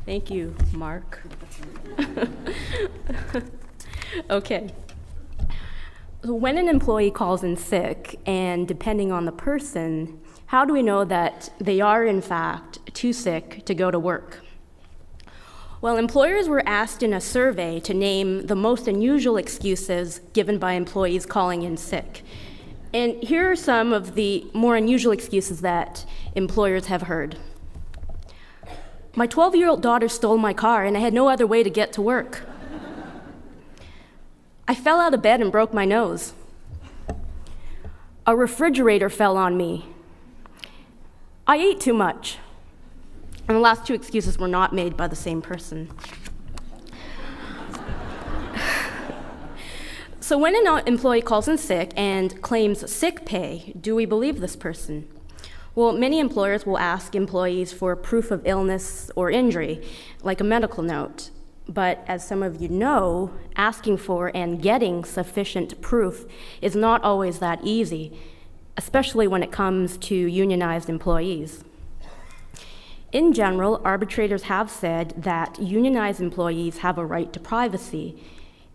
Thank you, Mark. Okay. When an employee calls in sick, and depending on the person, how do we know that they are, in fact, too sick to go to work? Well, employers were asked in a survey to name the most unusual excuses given by employees calling in sick. And here are some of the more unusual excuses that employers have heard. My 12-year-old daughter stole my car and I had no other way to get to work. I fell out of bed and broke my nose. A refrigerator fell on me. I ate too much. And the last two excuses were not made by the same person. So when an employee calls in sick and claims sick pay, do we believe this person? Well, many employers will ask employees for proof of illness or injury, like a medical note. But as some of you know, asking for and getting sufficient proof is not always that easy, especially when it comes to unionized employees. In general, arbitrators have said that unionized employees have a right to privacy,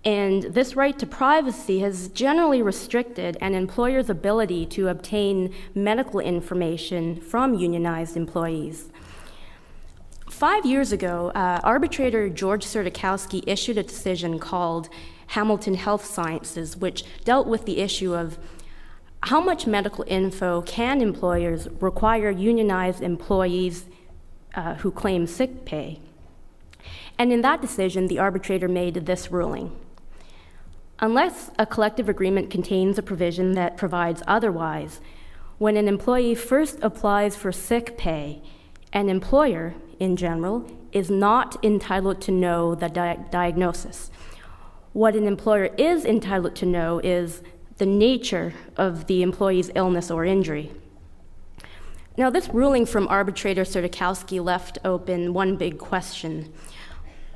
and this right to privacy has generally restricted an employer's ability to obtain medical information from unionized employees. 5 years ago, arbitrator George Sertikowski issued a decision called Hamilton Health Sciences, which dealt with the issue of how much medical info can employers require unionized employees who claim sick pay. And in that decision, the arbitrator made this ruling. Unless a collective agreement contains a provision that provides otherwise, when an employee first applies for sick pay, an employer, in general, is not entitled to know the diagnosis. What an employer is entitled to know is the nature of the employee's illness or injury. Now, this ruling from arbitrator Sertikowski left open one big question.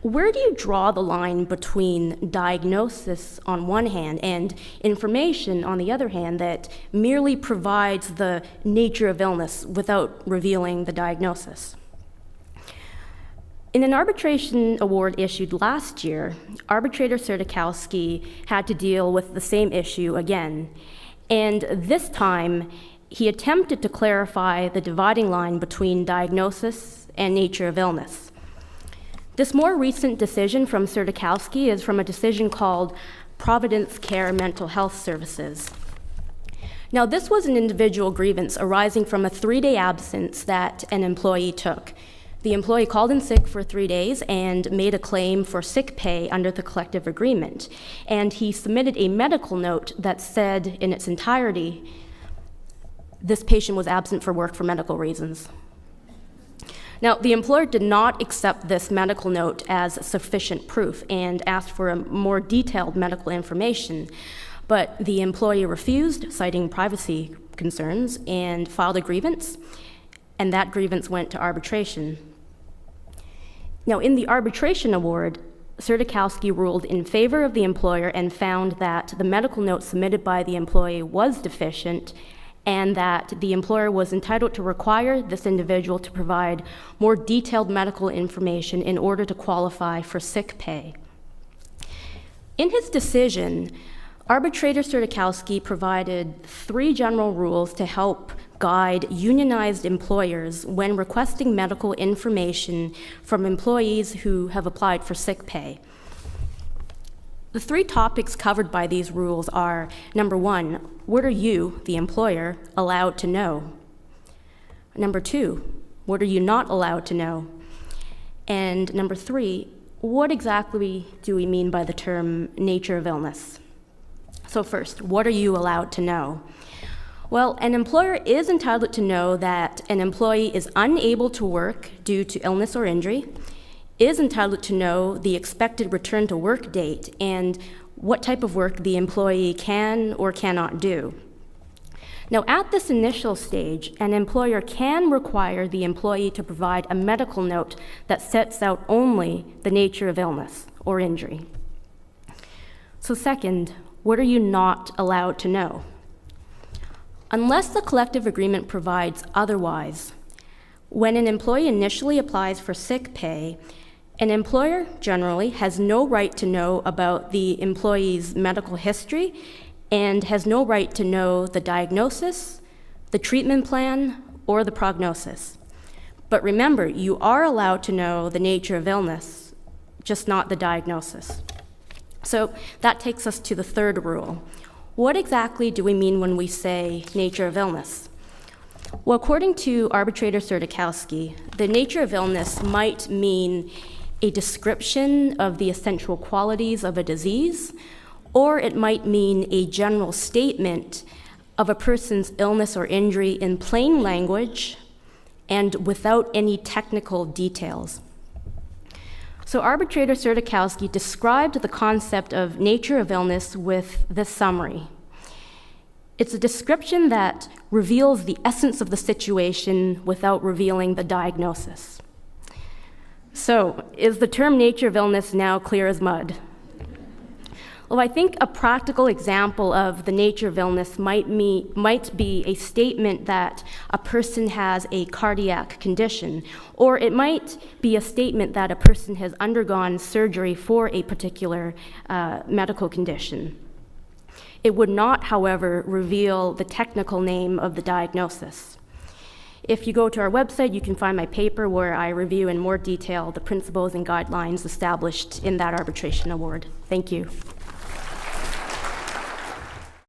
Where do you draw the line between diagnosis on one hand and information on the other hand that merely provides the nature of illness without revealing the diagnosis? In an arbitration award issued last year, arbitrator Sertikowski had to deal with the same issue again, and this time he attempted to clarify the dividing line between diagnosis and nature of illness. This more recent decision from Sertikowski is from a decision called Providence Care Mental Health Services. Now, this was an individual grievance arising from a 3-day absence that an employee took. The employee called in sick for 3 days and made a claim for sick pay under the collective agreement. And he submitted a medical note that said in its entirety, this patient was absent for work for medical reasons. Now, the employer did not accept this medical note as sufficient proof and asked for a more detailed medical information, but the employee refused, citing privacy concerns, and filed a grievance, and that grievance went to arbitration. Now, in the arbitration award, Sertikowski ruled in favor of the employer and found that the medical note submitted by the employee was deficient and that the employer was entitled to require this individual to provide more detailed medical information in order to qualify for sick pay. In his decision, arbitrator Sertikowski provided 3 general rules to help guide unionized employers when requesting medical information from employees who have applied for sick pay. The 3 topics covered by these rules are, number 1, what are you, the employer, allowed to know? Number 2, what are you not allowed to know? And number 3, what exactly do we mean by the term nature of illness? So first, what are you allowed to know? Well, an employer is entitled to know that an employee is unable to work due to illness or injury, is entitled to know the expected return to work date and what type of work the employee can or cannot do. Now, at this initial stage, an employer can require the employee to provide a medical note that sets out only the nature of illness or injury. So second, what are you not allowed to know? Unless the collective agreement provides otherwise, when an employee initially applies for sick pay, An employer generally has no right to know about the employee's medical history and has no right to know the diagnosis, the treatment plan, or the prognosis. But remember, you are allowed to know the nature of illness, just not the diagnosis. So that takes us to the third rule. What exactly do we mean when we say nature of illness? Well, according to Arbitrator Sertikowski, the nature of illness might mean a description of the essential qualities of a disease, or it might mean a general statement of a person's illness or injury in plain language and without any technical details. So Arbitrator Sertikowski described the concept of nature of illness with this summary. It's a description that reveals the essence of the situation without revealing the diagnosis. So, is the term nature of illness now clear as mud? Well, I think a practical example of the nature of illness might be a statement that a person has a cardiac condition, or it might be a statement that a person has undergone surgery for a particular medical condition. It would not, however, reveal the technical name of the diagnosis. If you go to our website, you can find my paper where I review in more detail the principles and guidelines established in that arbitration award. Thank you.